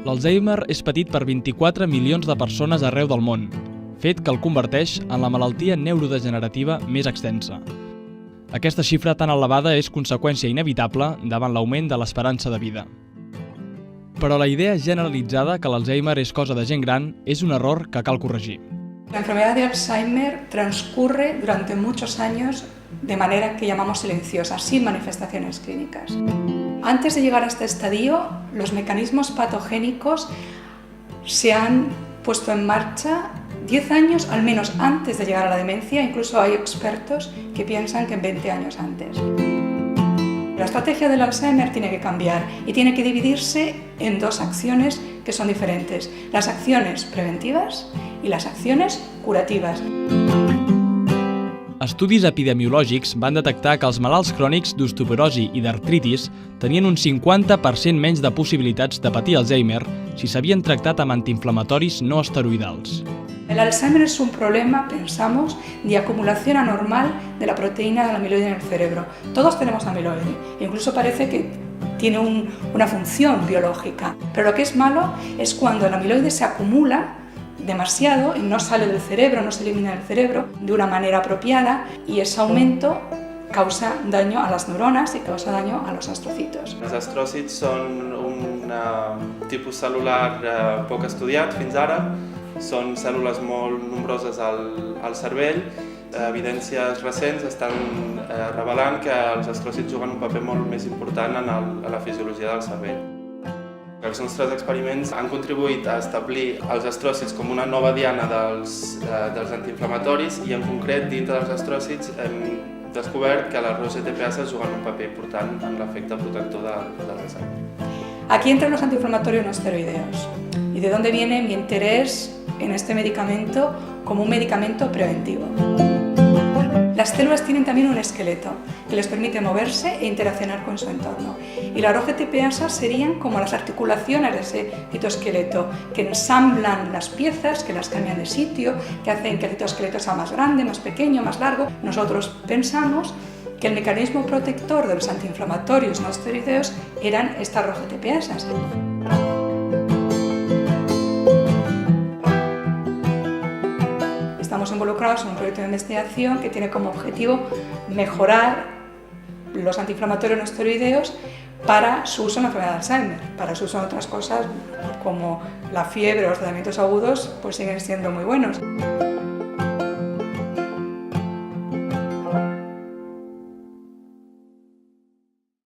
L'Alzheimer és patit per 24 milions de persones arreu del món, fet que el converteix en la malaltia neurodegenerativa més extensa. Aquesta xifra tan elevada és conseqüència inevitable davant l'augment de l'esperança de vida. Però la idea generalitzada que l'Alzheimer és cosa de gent gran és un error que cal corregir. La enfermedad de Alzheimer transcurre durante muchos años de manera que llamamos silenciosa, sin manifestaciones clínicas. Antes de llegar a este estadio, los mecanismos patogénicos se han puesto en marcha 10 años, al menos antes de llegar a la demencia. Incluso hay expertos que piensan que en 20 años antes. La estrategia del Alzheimer tiene que cambiar y tiene que dividirse en dos acciones que son diferentes: las acciones preventivas y las acciones curativas. Estudis epidemiològics van detectar que els malalts crònics d'osteoporosi i d'artritis tenien un 50% menys de possibilitats de patir Alzheimer si s'havien tractat amb antiinflamatoris no esteroidals. El Alzheimer es un problema, pensamos, de acumulación anormal de la proteína del amiloide en el cerebro. Todos tenemos amiloide, incluso parece que tiene una función biológica. Pero lo que es malo es cuando el amiloide se acumula demasiado y no sale del cerebro, no se elimina del cerebro de una manera apropiada, y ese aumento causa daño a las neuronas y causa daño a los astrocitos. Els astròcits són un tipus cel·lular poc estudiat fins ara. Són cèl·lules molt nombroses al cervell. Evidències recents estan revelant que els astròcits juguen un paper molt més important en la fisiologia del cervell. Els nostres experiments han contribuït a establir els astròcits com una nova diana dels antiinflamatoris, i en concret dintre dels astròcits hem descobert que les ROS-ATPases juguen un paper important en l'efecte protector de l'Alzheimer. Aquí entran los antiinflamatorios no esteroideos. ¿Y de dónde viene mi interés en este medicamento como un medicamento preventivo? Las células tienen también un esqueleto que les permite moverse e interaccionar con su entorno. Y las ROS-ATPasas serían como las articulaciones de ese citoesqueleto, que ensamblan las piezas, que las cambian de sitio, que hacen que el citoesqueleto sea más grande, más pequeño, más largo. Nosotros pensamos que el mecanismo protector de los antiinflamatorios no esteroideos eran estas ROS-ATPasas. Estamos involucrados en un proyecto de investigación que tiene como objetivo mejorar los antiinflamatorios no esteroideos para su uso en la enfermedad de Alzheimer. Para su uso en otras cosas como la fiebre o los tratamientos agudos pues siguen siendo muy buenos.